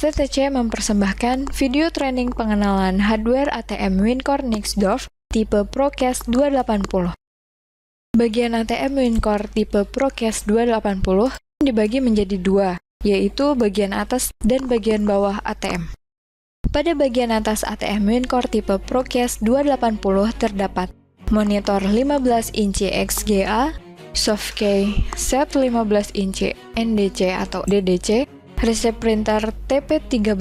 STTC mempersembahkan video training pengenalan hardware ATM WinCore Nixdorf tipe Procast 280. Bagian ATM WinCore tipe Procast 280 dibagi menjadi dua, yaitu bagian atas dan bagian bawah ATM. Pada bagian atas ATM WinCore tipe Procast 280 terdapat monitor 15 inci XGA, Softkey set 15 inci NDC atau DDC, receipt printer TP13,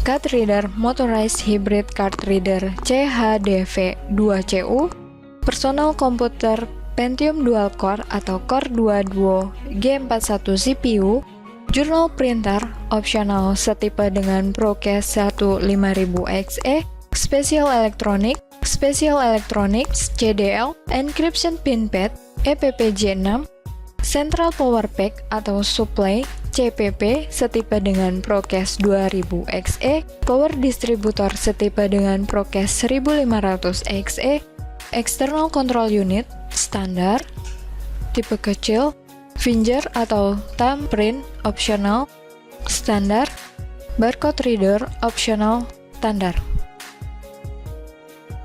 card reader Motorized Hybrid Card Reader CHDV2CU, personal komputer Pentium Dual Core atau Core 2 Duo G41 CPU, journal printer opsional setipe dengan Procast 15000XE, Special Electronics CDL, encryption pin pad EPPG6, Central Power Pack atau Supply CPP setipe dengan Procast 2000XE, Power Distributor setipe dengan Procast 1500XE, External Control Unit standar, tipe kecil, finger atau thumbprint opsional, standar, barcode reader opsional, standar.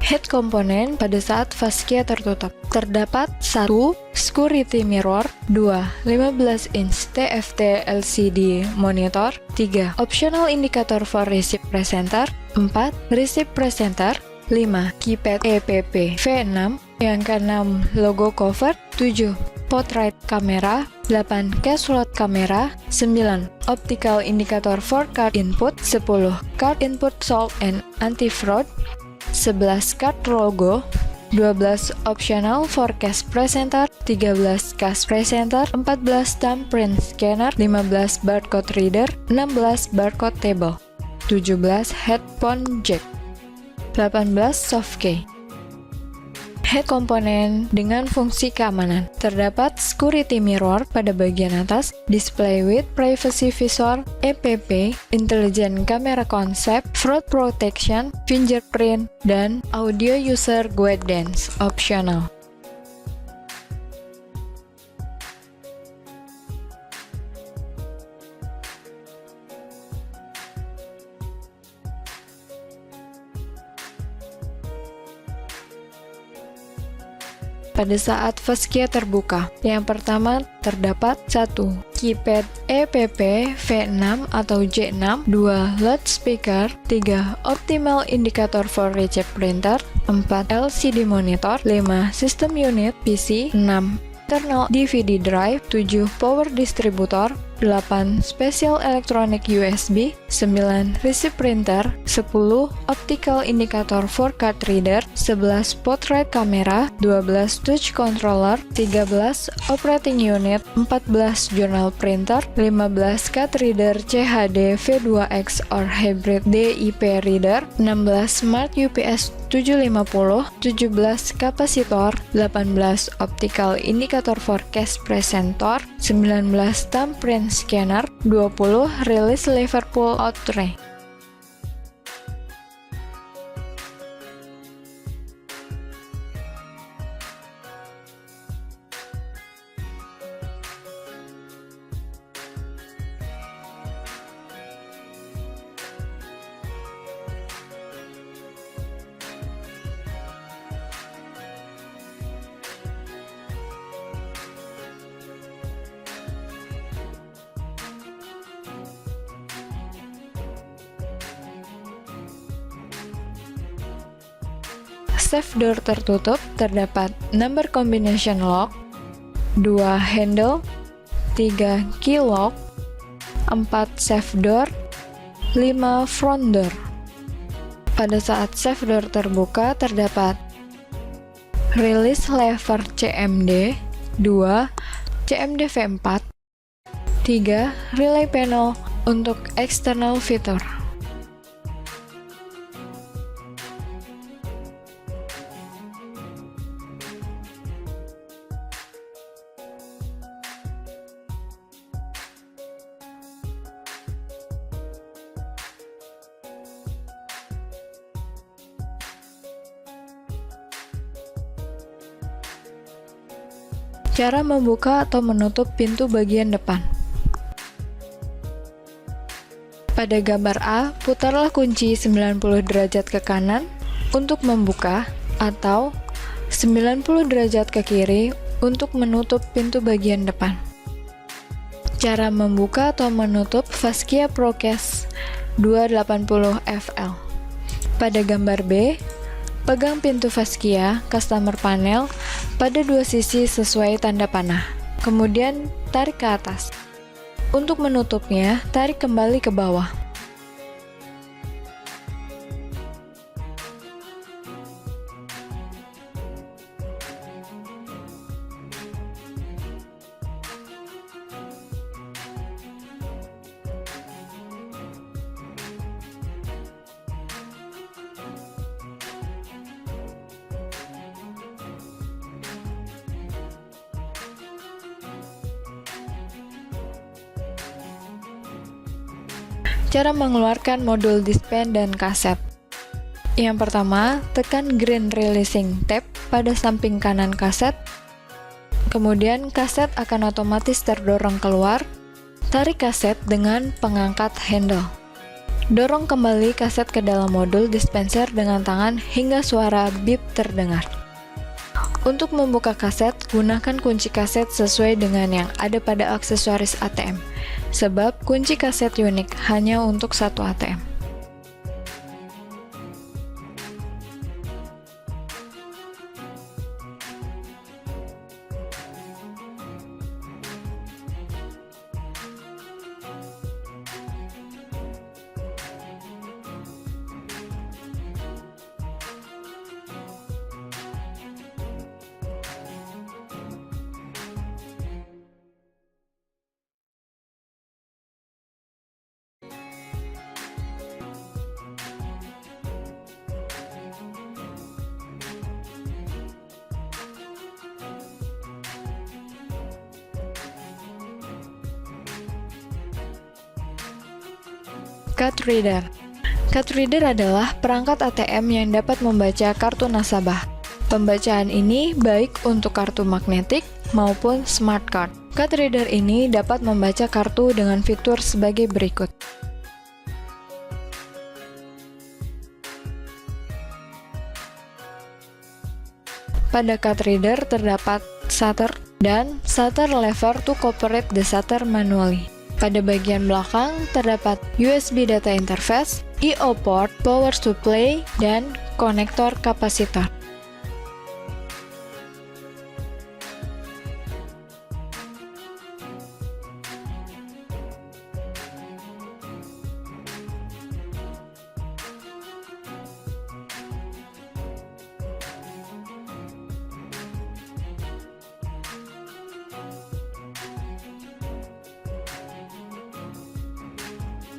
Head komponen pada saat fascia tertutup. Terdapat 1. Security mirror, 2. 15 inch TFT LCD monitor, 3. Optional indicator for receipt presenter, 4. Receipt presenter, 5. Keypad EPP V6, yang ke-6 logo cover, 7. Portrait kamera, 8. Cache slot kamera, 9. Optical indicator for card input, 10. Card input salt and anti-fraud, 11 card logo, 12 optional for cash presenter, 13 cash presenter, 14 thumbprint scanner, 15 barcode reader, 16 barcode table, 17 headphone jack, 18 Softkey. Head komponen dengan fungsi keamanan. Terdapat security mirror pada bagian atas, display with privacy visor, EPP, intelligent camera concept, fraud protection, fingerprint, dan audio user guidance optional. Pada saat fascia terbuka, yang pertama terdapat 1. Keypad EPP V6 atau J6, 2. Loudspeaker, 3. Optimal indicator for receipt printer, 4. LCD monitor, 5. System unit PC, 6. Internal DVD drive, 7. Power distributor, 8. Special electronic USB, 9. Receipt printer, 10. Optical indicator for card reader, 11. Portrait camera, 12. Touch controller, 13. Operating unit, 14. Journal printer, 15. Card reader CHD V2X or hybrid DIP reader, 16. Smart UPS 750, 17. Kapasitor, 18. Optical indicator for cash presenter, 19. Thumbprint scanner, 20. Release Liverpool out tray. Safe door tertutup, terdapat number combination lock, 2 handle, 3 key lock, 4 safe door, 5 front door. Pada saat safe door terbuka, terdapat release lever CMD, 2 CMD V4, 3 relay panel untuk external fitur. Cara membuka atau menutup pintu bagian depan. Pada gambar A, putarlah kunci 90 derajat ke kanan untuk membuka atau 90 derajat ke kiri untuk menutup pintu bagian depan. Cara membuka atau menutup Vaskia Procase 280 FL. Pada gambar B, pegang pintu Vaskia Customer Panel pada dua sisi sesuai tanda panah. Kemudian tarik ke atas. Untuk menutupnya, tarik kembali ke bawah. Cara mengeluarkan modul dispen dan kaset. Yang pertama, tekan green releasing tab pada samping kanan kaset. Kemudian kaset akan otomatis terdorong keluar. Tarik kaset dengan pengangkat handle. Dorong kembali kaset ke dalam modul dispenser dengan tangan hingga suara beep terdengar. Untuk membuka kaset, gunakan kunci kaset sesuai dengan yang ada pada aksesoris ATM. Sebab kunci kaset unik hanya untuk satu ATM. Card Reader. Card Reader adalah perangkat ATM yang dapat membaca kartu nasabah. Pembacaan ini baik untuk kartu magnetik maupun smart card. Card Reader ini dapat membaca kartu dengan fitur sebagai berikut. Pada card reader terdapat shutter dan shutter lever to operate the shutter manually. Pada bagian belakang terdapat USB data interface, I/O port, power supply, dan konektor kapasitor.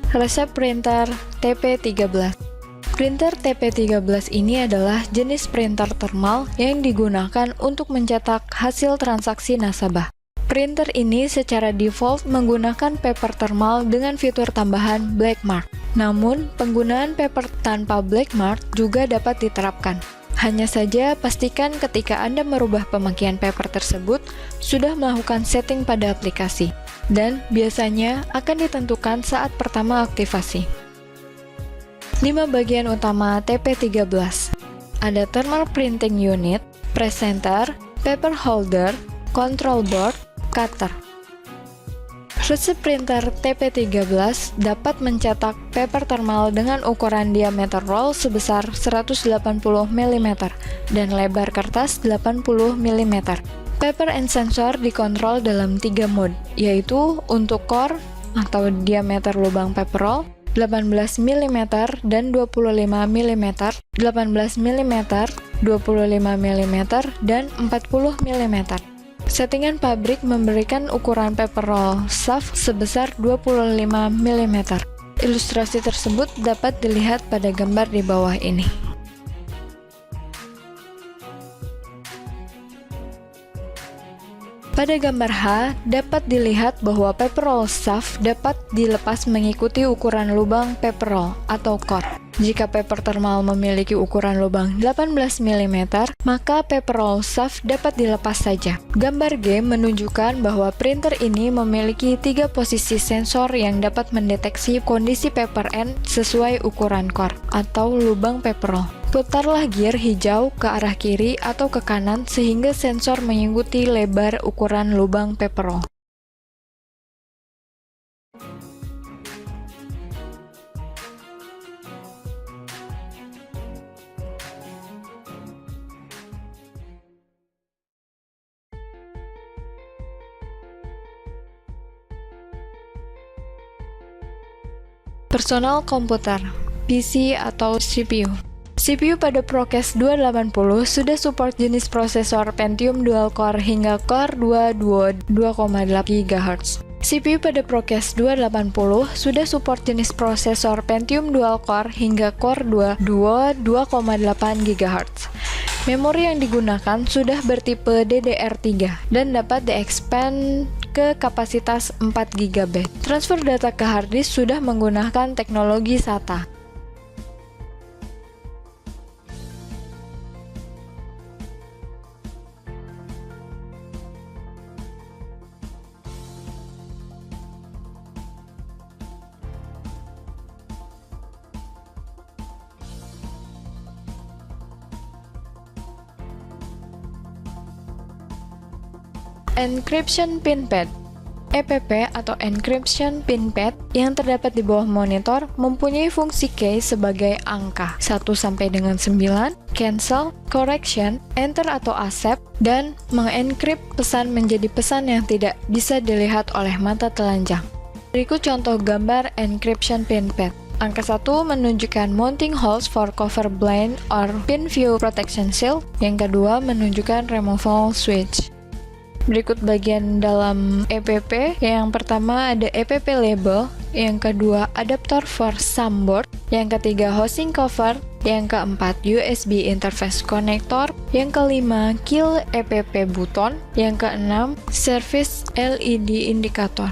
Resep printer TP13. Printer TP13 ini adalah jenis printer thermal yang digunakan untuk mencetak hasil transaksi nasabah. Printer ini secara default menggunakan paper thermal dengan fitur tambahan black mark. Namun, penggunaan paper tanpa black mark juga dapat diterapkan. Hanya saja pastikan ketika Anda merubah pemakaian paper tersebut, sudah melakukan setting pada aplikasi, dan biasanya akan ditentukan saat pertama aktivasi. 5 bagian utama TP13. Ada thermal printing unit, press center, paper holder, control board, cutter. Resep printer TP13 dapat mencetak paper thermal dengan ukuran diameter roll sebesar 180 mm dan lebar kertas 80 mm. Paper and sensor dikontrol dalam 3 mode, yaitu untuk core atau diameter lubang paper roll 18 mm dan 25 mm, 18 mm, 25 mm, dan 40 mm. Settingan pabrik memberikan ukuran paper roll shaft sebesar 25 mm. Ilustrasi tersebut dapat dilihat pada gambar di bawah ini. Pada gambar H, dapat dilihat bahwa paper roll shaft dapat dilepas mengikuti ukuran lubang paper roll atau core. Jika paper thermal memiliki ukuran lubang 18 mm, maka paper roll shaft dapat dilepas saja. Gambar G menunjukkan bahwa printer ini memiliki 3 posisi sensor yang dapat mendeteksi kondisi paper end sesuai ukuran core atau lubang paper roll. Putarlah gear hijau ke arah kiri atau ke kanan sehingga sensor mengikuti lebar ukuran lubang paper roll. Personal komputer, PC atau CPU. CPU pada Process 280 sudah support jenis prosesor Pentium dual core hingga Core 2 Duo 2,8 GHz. CPU pada Process 280 sudah support jenis prosesor Pentium dual core hingga Core 2 Duo 2,8 GHz. Memori yang digunakan sudah bertipe DDR3 dan dapat di-expand ke kapasitas 4 GB. Transfer data ke hard disk sudah menggunakan teknologi SATA. Encryption Pin Pad EPP atau Encryption Pin Pad yang terdapat di bawah monitor mempunyai fungsi key sebagai angka 1 sampai dengan 9, cancel, correction, enter atau accept, dan mengencrypt pesan menjadi pesan yang tidak bisa dilihat oleh mata telanjang. Berikut contoh gambar Encryption Pin Pad. Angka 1 menunjukkan mounting holes for cover blind or pin view protection shield. Yang kedua menunjukkan removal switch. Berikut bagian dalam EPP. Yang pertama ada EPP label, yang kedua adapter for soundboard, yang ketiga housing cover, yang keempat USB interface connector, yang kelima kill EPP button, yang keenam service LED indicator.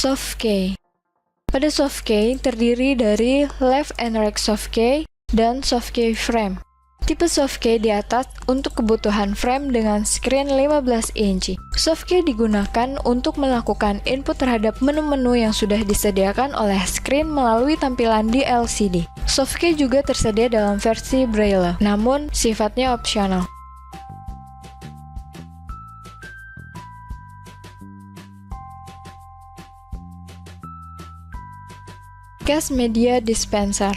Softkey. Pada Softkey terdiri dari left and right Softkey dan Softkey frame. Tipe Softkey di atas untuk kebutuhan frame dengan screen 15 inci. Softkey digunakan untuk melakukan input terhadap menu-menu yang sudah disediakan oleh screen melalui tampilan di LCD. Softkey juga tersedia dalam versi Braille, namun sifatnya opsional. Cache Media Dispenser.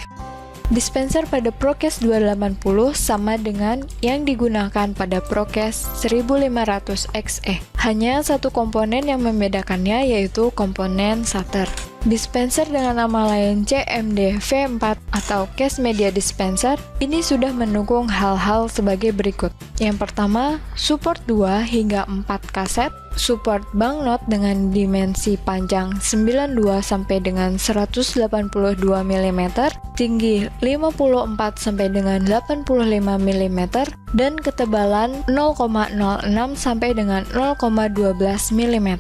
Dispenser pada Process 280 sama dengan yang digunakan pada Process 1500XE. Hanya satu komponen yang membedakannya, yaitu komponen shutter. Dispenser dengan nama lain CMD V4 atau Cache Media Dispenser ini sudah mendukung hal-hal sebagai berikut. Yang pertama, support 2 hingga 4 kaset, support banknot dengan dimensi panjang 92 sampai dengan 182 mm, tinggi 54 sampai dengan 85 mm, dan ketebalan 0,06 sampai dengan 0,12 mm.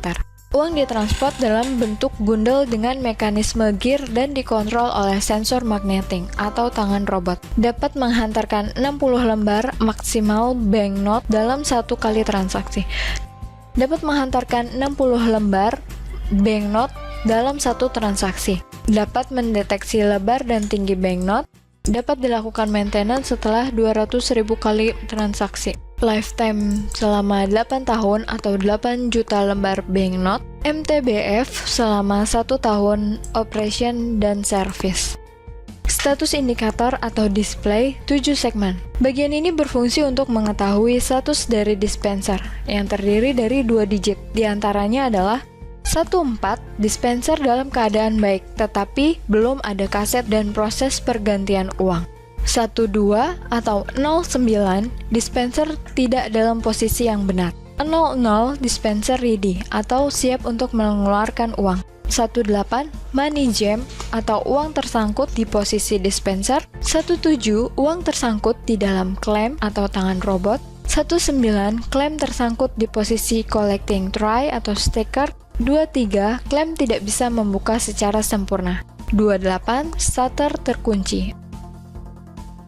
Uang ditransport dalam bentuk bundel dengan mekanisme gear dan dikontrol oleh sensor magneting atau tangan robot. Dapat menghantarkan 60 lembar maksimal banknot dalam satu kali transaksi. Dapat menghantarkan 60 lembar banknot dalam satu transaksi. Dapat mendeteksi lebar dan tinggi banknot. Dapat dilakukan maintenance setelah 200.000 kali transaksi. Lifetime selama 8 tahun atau 8 juta lembar banknot. MTBF selama 1 tahun operation dan service. Status indikator atau display 7 segmen. Bagian ini berfungsi untuk mengetahui status dari dispenser yang terdiri dari 2 digit. Di antaranya adalah 14 dispenser dalam keadaan baik, tetapi belum ada kaset dan proses pergantian uang. 12 atau 09 dispenser tidak dalam posisi yang benar. 00 dispenser ready atau siap untuk mengeluarkan uang. 18. Money jam atau uang tersangkut di posisi dispenser. 17. Uang tersangkut di dalam klem atau tangan robot. 19. Klem tersangkut di posisi collecting tray atau stiker. 23. Klem tidak bisa membuka secara sempurna. 28. Shutter terkunci.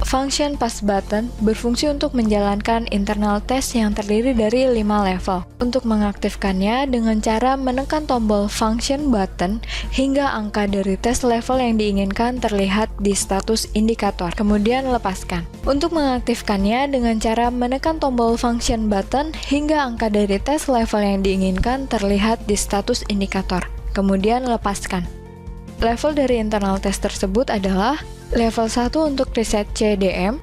Function pass button berfungsi untuk menjalankan internal test yang terdiri dari 5 level. Untuk mengaktifkannya dengan cara menekan tombol function button hingga angka dari tes level yang diinginkan terlihat di status indikator, kemudian lepaskan. Untuk mengaktifkannya dengan cara menekan tombol function button hingga angka dari tes level yang diinginkan terlihat di status indikator, kemudian lepaskan. Level dari internal test tersebut adalah level 1 untuk reset CDM,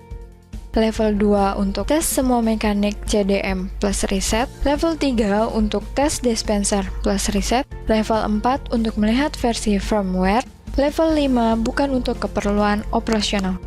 level 2 untuk tes semua mekanik CDM plus reset, level 3 untuk tes dispenser plus reset, level 4 untuk melihat versi firmware, level 5 bukan untuk keperluan operasional.